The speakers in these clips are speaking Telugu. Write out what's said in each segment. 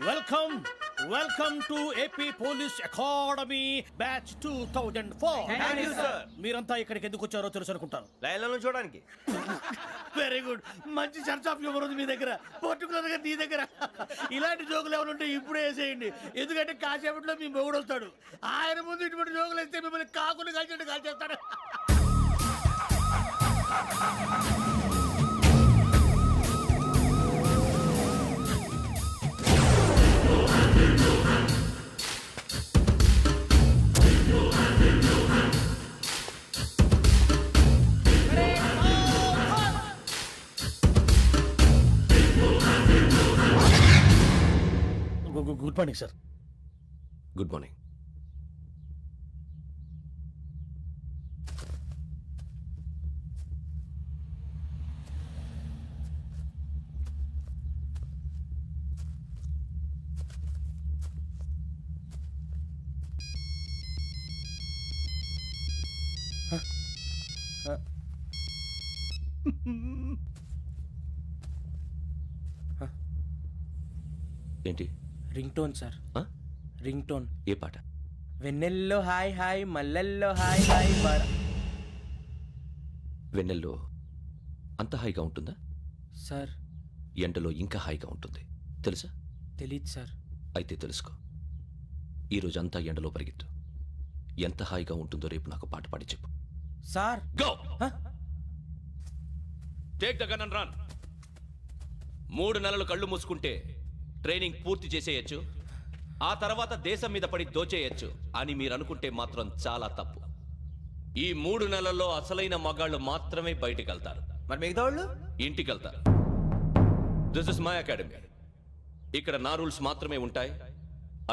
Welcome welcome to AP police academy batch 2004. మీరంతా ఇక్కడికి ఎందుకు వచ్చారో తెలుసు అనుకుంటాను. లైన్లను చూడడానికి. Very good. మంచి సెన్స్ ఆఫ్ హ్యూమర్ ఉంది మీ దగ్గర, పర్టికులర్ గా నీ దగ్గర. ఇలాంటి జోకులు ఎవరు ఉంటే ఇప్పుడే వేసేయండి, ఎందుకంటే కాసేపట్లో మీ మొగుడు వస్తాడు. ఆయన ముందు ఇటువంటి జోకులు వేస్తే మిమ్మల్ని కాకులు కాల్చేట్టు కాల్చేస్తాడు. Good morning sir. Good morning. ఏంటి? Ring tone sir. Ring tone. ఏ పాట? వెన్నెల్లో హాయ్ హాయ్ మల్లెల్లో హాయ్ హాయ్ బార్. వెన్నెల్లో అంత హాయిగా ఉంటుందా సార్? ఎండలో ఇంకా హాయిగా ఉంటుంది తెలుసా? తెలీదు సార్. అయితే తెలుసుకో. ఈరోజు అంతా ఎండలో పరిగెత్తు. ఎంత హాయిగా ఉంటుందో రేపు నాకు పాట పాడి చెప్పు. Sir go. Take the gun and run. 3 నెలలు కళ్ళు మూసుకుంటే ట్రైనింగ్ పూర్తి చేసేయచ్చు, ఆ తర్వాత దేశం మీద పడి దోచేయచ్చు అని మీరు అనుకుంటే మాత్రం చాలా తప్పు. ఈ 3 నెలల్లో అసలైన మగాళ్ళు మాత్రమే బయటికి వెళ్తారు. మరి మిగతా వాళ్ళు ఇంటికి వెళ్తారు. This is my academy. ఇక్కడ నా రూల్స్ మాత్రమే ఉంటాయి.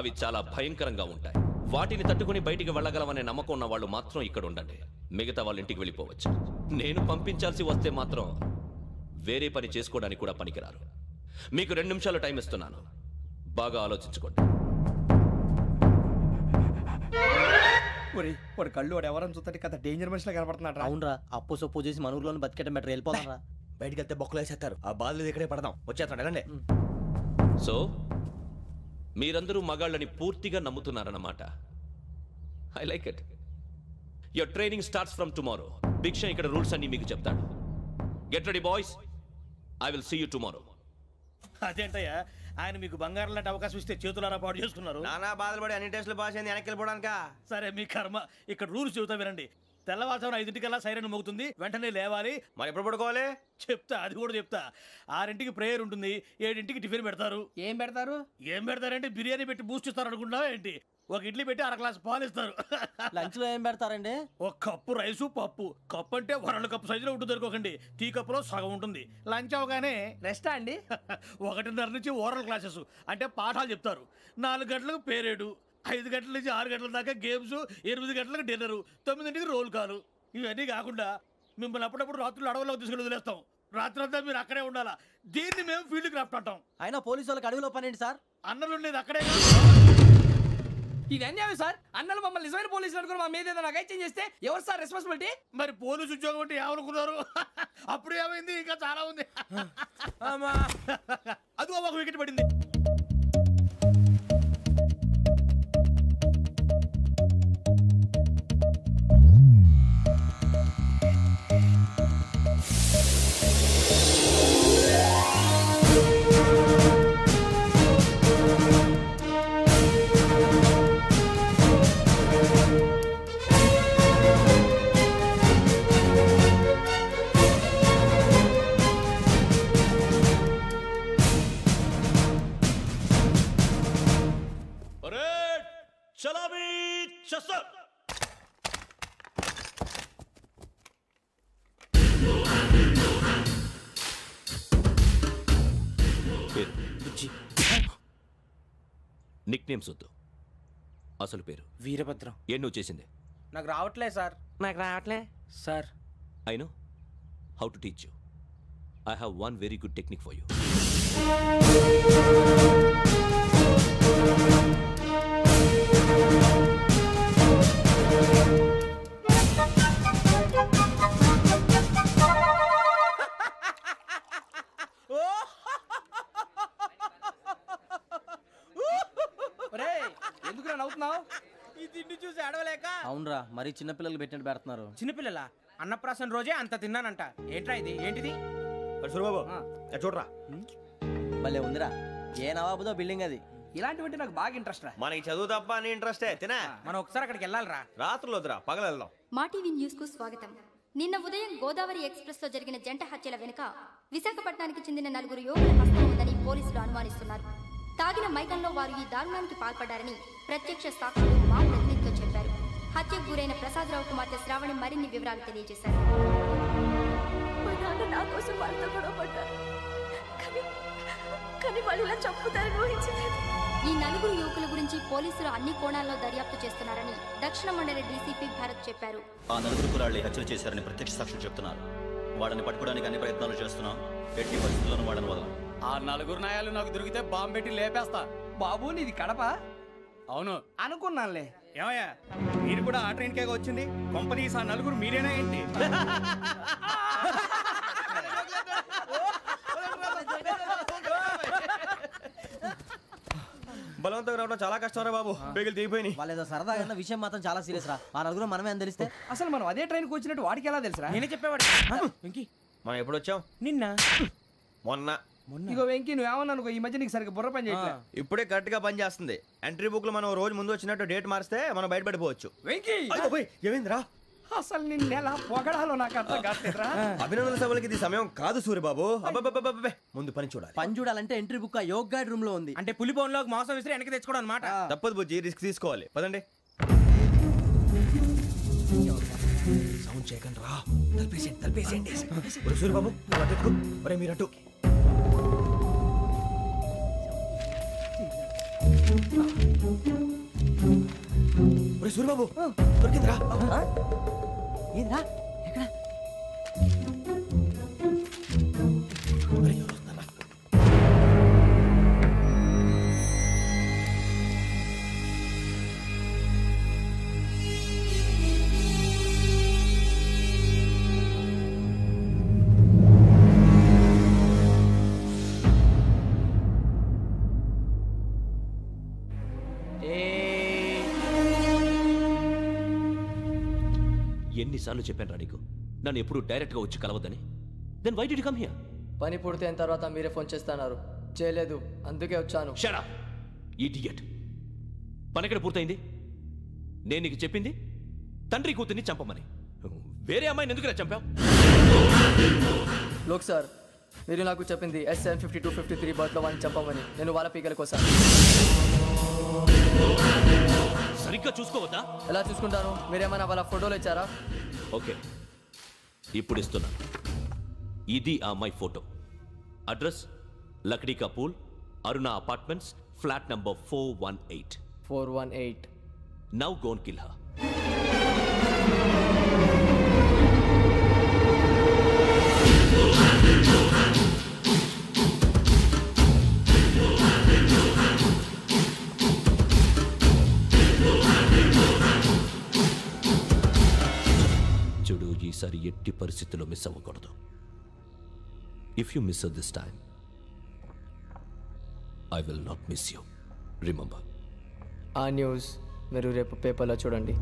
అవి చాలా భయంకరంగా ఉంటాయి. వాటిని తట్టుకుని బయటికి వెళ్ళగలమనే నమ్మకం ఉన్న వాళ్ళు మాత్రం ఇక్కడ ఉండండి. మిగతా వాళ్ళు ఇంటికి వెళ్ళిపోవచ్చు. నేను పంపించాల్సి వస్తే మాత్రం వేరే పని చేసుకోవడానికి కూడా పనికిరారు. మీకు 2 నిమిషాలు టైం ఇస్తున్నాను, బాగా ఆలోచించుకోండి. వాడు కళ్ళు వాడు ఎవరైనా చూస్తే కదా డేంజర్ మనిషిలో కనపడుతున్నాడు. అవునరా, అప్పు సొప్పు చేసి మన ఊర్లో బతికేట బెటర్. వెళ్ళిపోతారా? బయటికి వెళ్తే బొక్కలు వేసేస్తారు. ఆ బాధలు ఇక్కడే పడదాం. వచ్చేస్తాడు ఎలాండి. సో మీరందరూ మగాళ్ళని పూర్తిగా నమ్ముతున్నారన్నమాట. I like it. Your training starts from tomorrow. Bhiksha ఇక్కడ రూల్స్ అన్ని మీకు చెప్తాడు. Get ready boys, I will see you tomorrow. అదేంటయ్యా, ఆయన మీకు బంగారం లాంటి అవకాశం ఇస్తే చేతులారా పాటు చేసుకున్నారు. నానా బాధలు పడి అన్ని టెస్టులు పాస్ అయింది, వెనక్కి వెళ్ళిపోవడానికా? సరే మీ కర్మ. ఇక్కడ రూల్స్ చెబుతా వినండి. తెల్లవారుజామున 5 సైరన్ మోగుతుంది, వెంటనే లేవాలి. మరి ఎప్పుడు పడుకోవాలి? చెప్తా, అది కూడా చెప్తా. 6 ప్రేయర్ ఉంటుంది, 7 టిఫిన్ పెడతారు. ఏం పెడతారు? ఏం పెడతారంటే బిర్యానీ పెట్టి బూస్ట్ ఇస్తారు అనుకుంటున్నావా ఏంటి? ఒక ఇడ్లీ పెట్టి 1/2 గ్లాస్ పాలు ఇస్తారు. లంచ్ లో ఏం పెడతారండి? ఒక కప్పు రైసు పప్పు. కప్పు అంటే 1/2 కప్పు సైజులో ఉంటుంది అనుకోకండి. టీ కప్పులో సగం ఉంటుంది. లంచ్ అవగానే రెస్టా అండి? 1:30 నుంచి ఓరల్ క్లాసెస్ అంటే పాఠాలు చెప్తారు. 4 గంటలకు పేరేడు, 5 గంటల నుంచి 6 గంటల దాకా గేమ్స్, 8 గంటలకు డిన్నరు, 9 రోల్ కాలు. ఇవన్నీ కాకుండా మిమ్మల్ని అప్పుడప్పుడు రాత్రులు అడవుల్లో తీసుకెళ్ళి వదిలేస్తాం. రాత్రంతా మీరు అక్కడే ఉండాలా. దీన్ని మేము ఫీల్డ్ క్రాఫ్ట్ అంటాం. అయినా పోలీసు వాళ్ళకి అడవిలో పని ఏంటి సార్? అన్నలు ఉండేది అక్కడే. ఇది అన్యాయం సార్. అన్నలు మమ్మల్ని నిజమైన పోలీసులు అనుకుని మా మీద ఏదైనా అగైత్యం చేస్తే ఎవరు సార్ రెస్పాన్సిబిలిటీ? మరి పోలీసు ఉద్యోగం అంటే ఏమనుకున్నారు? అప్పుడు ఏమైంది? ఇంకా చాలా ఉంది. అదిగో ఒక వికెట్ పడింది. నిక్ నేమ్స్ వద్దు, అసలు పేరు. వీరభద్రం. ఏం నువ్వు చేసింది? నాకు రావట్లే సార్. నాకు రావట్లే sir. I know how to teach you. I have one very good technique for you. నవ్వుతున్నావు? ఈ తిండి చూసి అడవలేక. అవునరా, మరి చిన్నపిల్లలు పెట్టినట్టు పెడుతున్నారు. చిన్నపిల్లల అన్నప్రాసన రోజే అంత తిన్నానంట. ఏంట్రా ఇది? ఏంటిది? సూరిబాబు చూడరా, భలే ఉందిరా. ఏ నవాబుదో బిల్డింగ్ అది. ఇలాంటివంటే నాకు బాగా ఇంట్రెస్ట్ రా. మనకి చదువు తప్ప అని ఇంట్రెస్టే తినా. మనం ఒకసారి అక్కడికి వెళ్ళాలిరా. రాత్రులు వద్దురా, పగలు వెళ్దాం. మా టీవీ న్యూస్ కు స్వాగతం. నిన్న ఉదయం గోదావరి ఎక్స్ప్రెస్ లో జరిగిన జంట హత్యల వెనుక విశాఖపట్నానికి చెందిన 4 యువకుల హస్తం ఉందని పోలీసులు అనుమానిస్తున్నారు. తాగిన మైకంలో వారు ఈ దారుణానికి పాల్పడ్డారని ప్రత్యక్ష సాక్షులు మా ప్రతినిధితో చెప్పారు. హత్యకు గురైన ప్రసాదరావు కుమార్తె శ్రావణి మరిన్ని వివరాలు తెలియజేశారు. మా నాన్న నా కోసం వాళ్ళతో గొడవ పడ్డారు, కానీ వాళ్ళు ఇలా చంపుతారని ఊహించలేదు. ఈ 4 యువకుల గురించి పోలీసులు అన్ని కోణాల్లో దర్యాప్తు చేస్తున్నారని దక్షిణ మండలి డీసీపీ భరత్ చెప్పారు. ఆ 4 కురాళ్ళు హత్యలు చేశారని ప్రత్యక్ష సాక్షులు చెప్తున్నారు. వాళ్ళని పట్టుకోవడానికి అన్ని ప్రయత్నాలు చేస్తున్నాం. ఎట్టి పరిస్థితుల్లోనూ వాళ్ళని వదలం. ఆ 4 నాయాలు నాకు దొరికితే బాంబు పెట్టి లేపేస్తా. బాబు నీది కడప? అవును అనుకున్నానులే. ఏమయ్యా, మీరు కూడా ఆ ట్రైన్ కేగా వచ్చింది? కొంపదీసి ఆ 4 మీరేనా ఏంటి? బలవంతంగా రావడం చాలా కష్టం రా బాబు. పేగులు దిగిపోయినాయి. వాళ్ళేదో సరదాగా విషయం మాత్రం చాలా సీరియస్ రా. ఆ 4 మనమే అని తెలిస్తే అసలు మనం అదే ట్రైన్కి వచ్చినట్టు వాడికి ఎలా తెలుసురా? నేనే చెప్పేవాడు. వెంకీ, మనం ఎప్పుడు వచ్చాం? నిన్న మొన్న. ఇగో వెంకీ, నువ్వేమన్నా అనుకో, ఈ మధ్య నీకు సరిగ్గా బుర్ర పని చేయట్లేదు. ఇప్పుడే కరెక్ట్ గా పని చేస్తుంది. ఎంట్రీ బుక్ లో మనం రోజు ముందు వచ్చినట్టు డేట్ మారిస్తే మనం బయటపడిపోవచ్చు. వెంకీ, ఏమైందిరా? అసలు నిన్న ఎలా పొగడాలో నాకు అర్థం కాట్లేదురా. అభినందన సభలకి ఇది సమయం కాదు సూరిబాబు. అబ్బబ్బబ్బబ్బబ్బే, ముందు పని చూడాలి. పని చూడాలంటే ఎంట్రీ బుక్ ఆ యోగ్ గైడ్ రూమ్ లో ఉంది. అంటే పులి బోన్లోకి మాంసం విసిరి వెనక్కి తెచ్చుకోవడం అనమాట. తప్పదు బుజ్జి, రిస్క్ తీసుకోవాలి. పదండి. సౌండ్ చేయకండి రా. తలపేసేయండి. సూరిబాబు ఒరే మీరటు. సూరిబాబు దొరికిందిరా. ఏంద్రా? ఎక్కడ? ఎన్నిసార్లు చెప్పాను రా నీకు, నన్ను ఎప్పుడు డైరెక్ట్ గా వచ్చి కలవద్దని. Then why did you come here? పని పూర్తయిన తర్వాత మీరే ఫోన్ చేస్తున్నారు. చేయలేదు, అందుకే వచ్చాను. Shut up idiot. పని ఎక్కడ పూర్తయింది? నేను నీకు చెప్పింది తండ్రి కూతుర్ని చంపమని. వేరే అమ్మాయిని ఎందుకు చంపావు? లోక్ సార్, మీరు నాకు చెప్పింది SM5253 బర్త్లో వాడిని చంపమని. నేను వాళ్ళ పీకల కోసం. సరిగ్గా చూసుకోవద్దా? ఎలా చూసుకుంటాను? మీరేమైనా వాళ్ళ ఫోటోలు ఇచ్చారా? ఓకే, ఇప్పుడు ఇస్తున్నా. ఇది ఆ అమ్మాయి ఫోటో. అడ్రస్ లక్డీ కా pool, Aruna apartments, flat number 418. 418. Now go and kill her. చూడు, ఈసారి ఎట్టి పరిస్థితుల్లో మిస్ అవ్వకూడదు. If you miss this time, I will not miss you. Remember. ఆ న్యూస్ మీరు రేపు పేపర్లో చూడండి.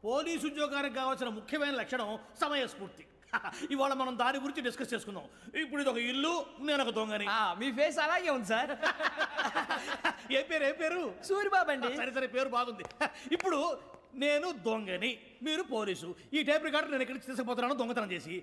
పోలీసు ఉద్యోగానికి కావాల్సిన ముఖ్యమైన లక్షణం సమయస్ఫూర్తి. ఇవాళ మనం దాని గురించి డిస్కస్ చేసుకుందాం. ఇప్పుడు ఇది ఒక ఇల్లు, నేను ఒక దొంగని. మీ ఫేస్ అలాగే ఉంది సార్. ఏ పేరు? సూరిబాబు అండి. సరే పేరు బాగుంది. ఇప్పుడు నేను దొంగని, మీరు పోలీసు. ఈ టైప్ రికార్డు నేను ఎక్కడికి తీసుకుపోతున్నాను దొంగతనం చేసి.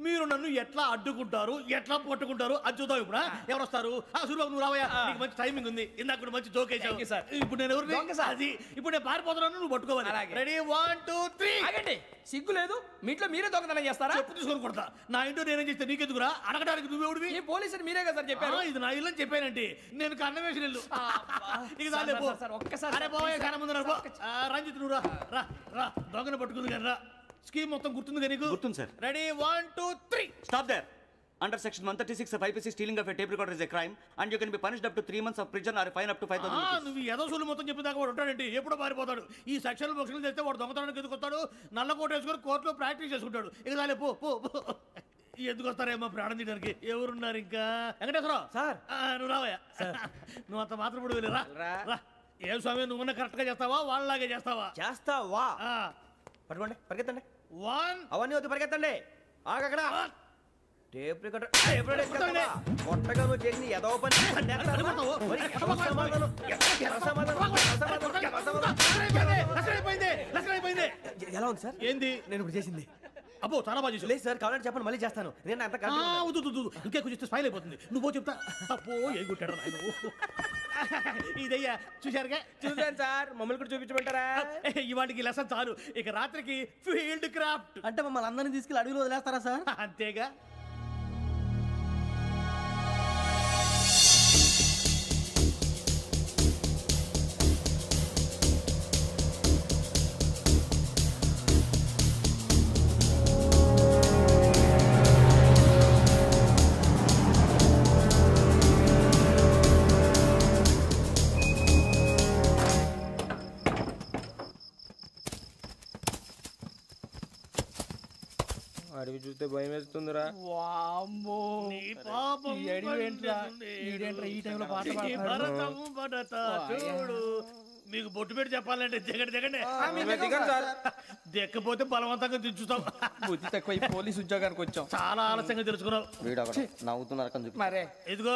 మీరు నన్ను ఎట్లా అడ్డుకుంటారు, ఎట్లా పట్టుకుంటారు అది చూద్దాం. ఇప్పుడు ఎవరు వస్తారు? సూరిబాబు నువ్వు రావయ్యా, నీకు మంచి టైమింగ్ ఉంది. ఇందాక కూడా మంచి జోక్ వేసావు సార్. ఇప్పుడు నేను ఎవరు? అది ఇప్పుడు నేను పారిపోతున్నాను, నువ్వు పట్టుకోవాలి. రెడీ 1 2 3. ఆగండి, సిగ్గు లేదు? మీ ఇంట్లో మీరే దొంగతనం చేస్తారా? చెప్పు తీసుకొని కొడతా. నా ఇంట్లో నేనేం చేస్తే నీకెందుకురా? అడగడానికి నువ్వెవడివి? ఈ పోలీసులు మీరే కదా సార్ చెప్పారు. ఇది నా ఇల్లు అని చెప్పానండి. నేను కన్న వేసిన ఇల్లు. ఒక్కసారి అరే బాబు, కన్న ముందు రంజిత్ నువ్వు రా. దొంగను పట్టుకుంది కానీ రా. స్కీమ్ మొత్తం గుర్తుంది నీకు? గుర్తుంది sir. Ready 1 2 3. Stop there. Under section 136 of IPC, stealing of a tape recorder is a crime and you can be punished up to 3 months of prison or a fine up to 5,000 rupees. నువ్వు ఏదో సొల్లు మొత్తం చెప్పేదాకా వాడు ఉంటాడండి. ఎప్పుడో పారిపోతాడు. ఈ సెక్షన్ బొక్షన్లు చేస్తే వాడు దొంగతనానికి ఎదుకొస్తాడు. నల్ల కోట వేసుకొని కోర్టులో ప్రాక్టీస్ చేసుకుంటాడు. ఇక చాలే పో. ఎందుకు వస్తారేమో ప్రాణం తీయడానికి ఎవరున్నారు ఇంకా వెంకటేశ్వరరావు సార్ నువ్వు రావయ్యా నువ్వు అంత మాత్రం ఇప్పుడు వెళ్ళి రా ఏం స్వామి నువ్వున్న కరెక్ట్ గా చేస్తావా వాళ్ళలాగే చేస్తావా పట్టుకోండి పరిగెత్తండి 1 అవన్నీ వద్దు పరిగెత్తండి ఆగక్కడ టేప్ రికార్డర్ కొత్తగా నువ్వు చేసిన ఏదో పని ఎలా ఉంది సార్ ఏంది నేను ఇప్పుడు చేసింది అబ్బో చాలా బాగా చేసావు లేదు సార్ కావాలంటే చెప్పండి మళ్ళీ చేస్తాను నేను అంత ఇంకే కొంచెం స్మైల్ అయిపోతుంది నువ్వు చెప్తా అబ్బో ఏ గుట్టాడు ఆయన ఇదయ్యా చూశారుగా చూసాను సార్ మమ్మల్ని కూడా చూపించమంటారా ఇవాటికి లెసన్ చాలు ఇక రాత్రికి ఫీల్డ్ క్రాఫ్ట్ అంటే మమ్మల్ని అందరినీ తీసుకెళ్ళి అడుగులో వదిలేస్తారా సార్ అంతేగా అడవి చూస్తే భయం వేస్తుందిరా వామ్మో నీ పాపం ఈ అడవి ఏంట్రా ఈడేంట్రా ఈ టైంలో పాట ఈ భరతం భరత చూడు మీకు బొట్టు పెట్టి చెప్పాలంటే దిగండి దిక్కపోతే బలవంతంగా దించుతాం బుద్ధి తక్కువ ఈ పోలీస్ ఉద్యోగానికి వచ్చాం చాలా ఆలస్యంగా తెలుసుకున్నావు నవ్వుతున్నారు మరే ఇదిగో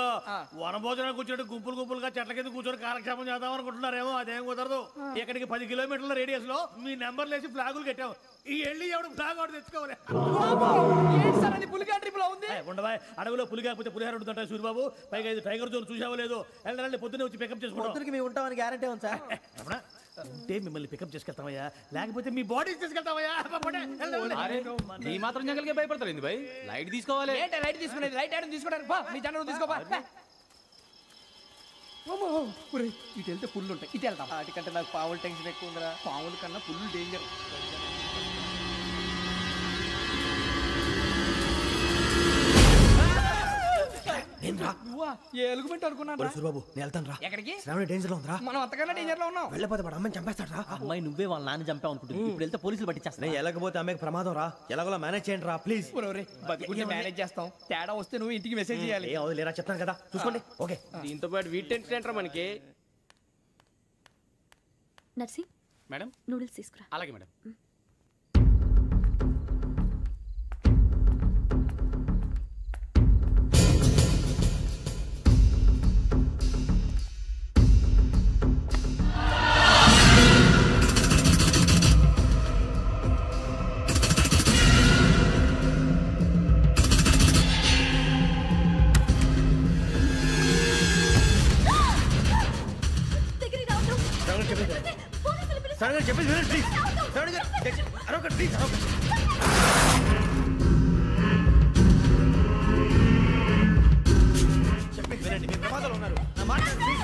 వనభోజనం కూర్చొని గుంపులుగా చెట్ల కింద కూర్చొని కాలక్షేపం చేద్దాం అనుకుంటున్నారేమో అదేం కుదరదు ఇక్కడికి 10 కిలోమీటర్ల రేడియస్ లో మీ నెంబర్లు వేసి ఫ్లాగులు కట్టాం ఈ వెళ్ళి ఎవడు ఫ్లాగ్ ఒకటి తెచ్చుకోవాలి పులిగా ట్రిప్ లో ఉంది ఉండవా అడవిలో పులి కాకపోతే పులిహార ఉంటుంటాయి సూర్యబాబు పైగా ఇది టైగర్ జోన్ చూసావో లేదో వెళ్ళండి పొద్దున్నే వచ్చి పికప్ చేసుకుంటాం మేము ఉంటామని గ్యారంటీ ఉంది సార్ అంటే మిమ్మల్ని పికప్ చేసుకెళ్తామయ్యా లేకపోతే మీ బాడీ తీసుకెళ్తామయ్యా ఈ మాత్రం జంగల్కే భయపడతారు భయ్ లైట్ తీసుకోవాలి లైట్ తీసుకునేది లైట్ ఐటమ్ తీసుకోవడానికి మీ జనరు తీసుకోపా ఇటు వెళ్తే పుల్లు ఉంటాయి ఇటు వెళ్తాం వాటికంటే నాకు పావులు టెన్షన్ ఎక్కువ ఉందిరా పాముల కన్నా పుల్లు డేంజర్ ఎలుగుబెట్టి అనుకున్నాను సూర్యబాబు నేను వెళ్తాను రా ఎక్కడికి శ్రావణి డేంజర్ లో ఉందిరా మనం అంతకన్నా డేంజర్ లో ఉన్నాం వెళ్ళపోతే వాడు అమ్మని చంపేస్తాడు రా అమ్మాయి నువ్వే వాళ్ళ నాన్న చంపావు అనుకుంటుంది ఇప్పుడు వెళ్తే పోలీసులు పట్టించేస్తా నేను వెళ్ళకపోతే అమ్మకి ప్రమాదం రా ఎలాగోలా మేనేజ్ చేయండి రా ప్లీజ్ బతుకుంటే మేనేజ్ చేస్తాం తేడా వస్తే నువ్వు ఇంటికి మెసేజ్ చేయాలి ఏ అవును లేరా చెప్తాను కదా చూసుకోండి ఓకే దీంతో పాటు వీటి టెన్షన్ ఏంట్రా మనకి నర్సి మేడం నూడిల్స్ తీసుకురా అలాగే మేడం చెప్పేసి వినండి ప్లీజ్ శ్రావణి గారు అరొకటి ప్లీజ్ చెప్పేసి వినండి మీరు ప్రమాదాలు ఉన్నారు నా మాట ప్లీజ్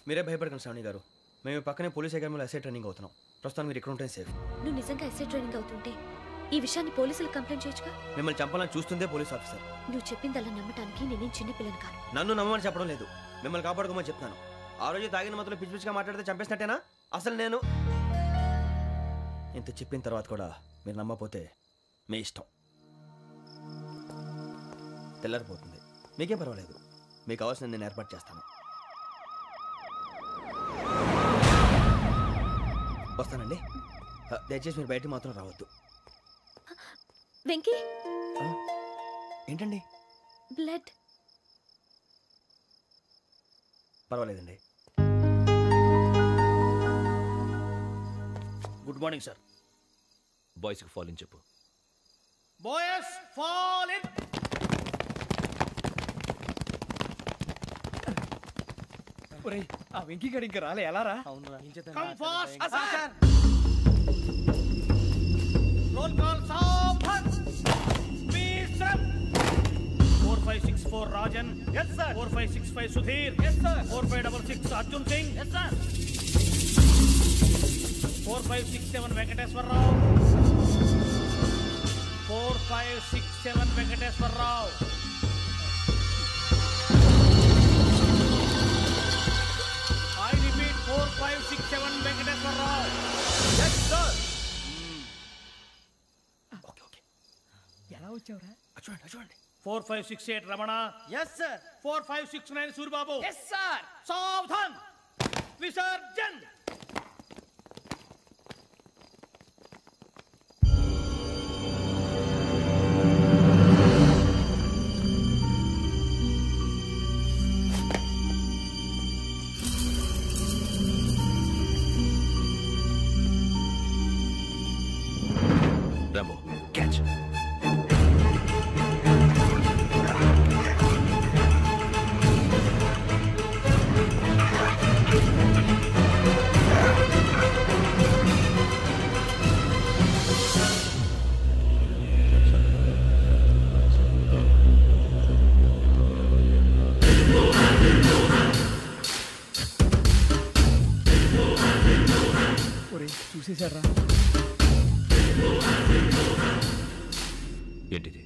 మీరే భయపడకండి శ్రావణి గారు మేము పక్కనే పోలీస్ అకాడమీలో ఎస్ఐ ట్రైనింగ్ అవుతున్నాం ప్రస్తుతం మీరు ఇక్కడ ఉంటే సేఫ్ నువ్వు నిజంగా ఎస్ఐ ట్రైనింగ్ అవుతుంటే ఈ విషయాన్ని పోలీసులకు కంప్లైంట్ చేయొచ్చుగా మిమ్మల్ని చంపాలని చూస్తుందే పోలీస్ ఆఫీసర్ నువ్వు చెప్పిందల్లా నమ్మటానికి నేనేం చిన్నపిల్లని కాను నన్ను నమ్మమని చెప్పడం లేదు మిమ్మల్ని కాపాడుకోమని చెప్తాను ఆ రోజు తాగిన మధ్యలో పిచ్చి పిచ్చిగా మాట్లాడితే చంపేసినట్టేనా అసలు నేను ఇంత చెప్పిన తర్వాత కూడా మీరు నమ్మకపోతే మీ ఇష్టం తెల్లారిపోతుంది మీకేం పర్వాలేదు మీకు కావాల్సిన నేను ఏర్పాటు చేస్తాను వస్తానండి దయచేసి మీరు బయటికి మాత్రం రావద్దు వెంకీ ఏంటండి బ్లడ్ పర్వాలేదండి గుడ్ మార్నింగ్ సార్ బాయ్స్కి ఫాలోయింగ్ చెప్పు బాయ్స్ ఫాల్ ఇన్. ఒరేయ్ ఆ వెంకీ గడి ఇంకా రాలే ఎలా రా? Come fast sir. Roll call సావధాన్. విశ్రమ్. 4564 Rajan. yes sir. 4565 Sudheer. yes sir. 4566 Arjun Singh. yes sir. 4567 Venkateswara Rao. 4567 Venkateswara Rao. I repeat 4567 Venkateswara Rao. yes sir. Okay ఎలా వచ్చావురా? చూడండి 4568 Ramana. yes sir. 4569 Suribabu. yes sir. సావధాన్. Visarjan. Rambo, catch. ఒరేయ్ చూసేశారా? ఏంటిది?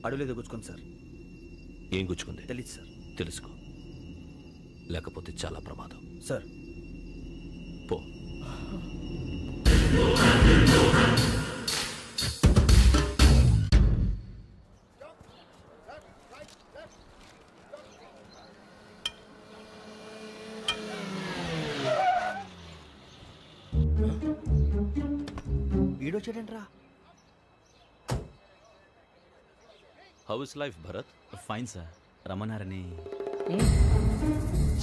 అడుగులేదు గుచ్చుకోండి సార్. ఏం గుచ్చుకుంది? తెలీదు సార్. తెలుసుకో, లేకపోతే చాలా ప్రమాదం. సార్ పో. ఈడొచ్చాడంట్రా. How is life Bharat? Fine sir. రమ్మన్నారని.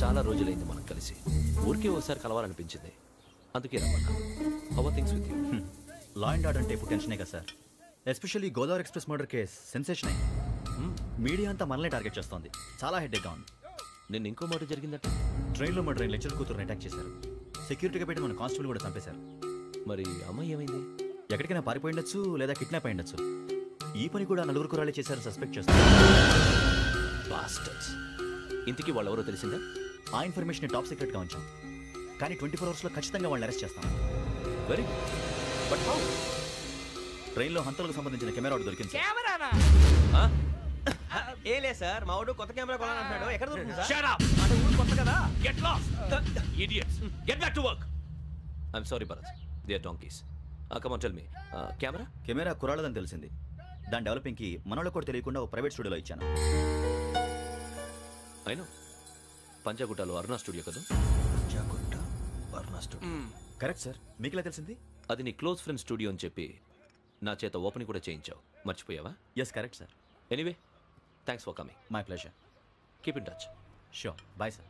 చాలా రోజులైంది మనం కలిసి. ఊరికే ఒకసారి కలవాలనిపించింది, అందుకే రమ్మన్నా. How are things with you? Law and order అంటే ఇప్పుడు టెన్షనే కదా sir. Especially Godavari express murder case sensation అయింది. మీడియా అంతా మనల్ని టార్గెట్ చేస్తోంది. చాలా హెడ్ఏక్గా ఉంది. నిన్న ఇంకో మాట జరిగిందట. ట్రైన్లో మా ట్రైన్ లెక్చర్ కూతురుని అటాక్ చేశారు. సెక్యూరిటీగా పెట్టి మన కానిస్టేబుల్ కూడా చంపేశారు. మరి అమ్మాయి ఏమైంది? ఎక్కడికైనా పారిపోయిండొచ్చు, లేదా కిడ్నాప్ అయ్యిండొచ్చు. ఈ పని కూడా నలుగురు కురాలే చేశారు సస్పెక్ట్ చేస్తారు. బాస్టర్స్. ఇంతకీ వాళ్ళు ఎవరో తెలిసిందా? ఆ ఇన్ఫర్మేషన్ టాప్ సీక్రెట్గా ఉంచాం, కానీ 24 అవర్స్లో ఖచ్చితంగా వాళ్ళని అరెస్ట్ చేస్తాం. Very but how? ట్రైన్లో హంతలకు సంబంధించిన కెమెరా ఒకటి దొరికింది సార్. కెమెరానా? ఏ లే సార్, మా వాడు కొత్త కెమెరా కొనాలంటున్నాడు. ఎక్కడ దొరుకుతుంది సార్? Shut up! అంటే ఊరు కొత్త కదా. Get lost! Idiots! Get back to work! I'm sorry, Bharat. They are donkeys. Come on, tell me. Camera? Camera కురాలదని తెలిసింది. దాని డెవలపింగ్కి మనోళ్ళకి కూడా తెలియకుండా ఒక ప్రైవేట్ స్టూడియోలో ఇచ్చాను. I know. పంజాగుట్టలో అరుణా స్టూడియో కదా? Panjagutta Aruna studio. Correct sir. మీకు ఎలా తెలిసింది? అది నీ క్లోజ్ ఫ్రెండ్ స్టూడియో అని చెప్పి నా చేత ఓపెన్ కూడా చేయించావు. మర్చిపోయావా? Yes correct sir. Anyway, thanks for coming. My pleasure. Keep in touch. Sure. Bye sir.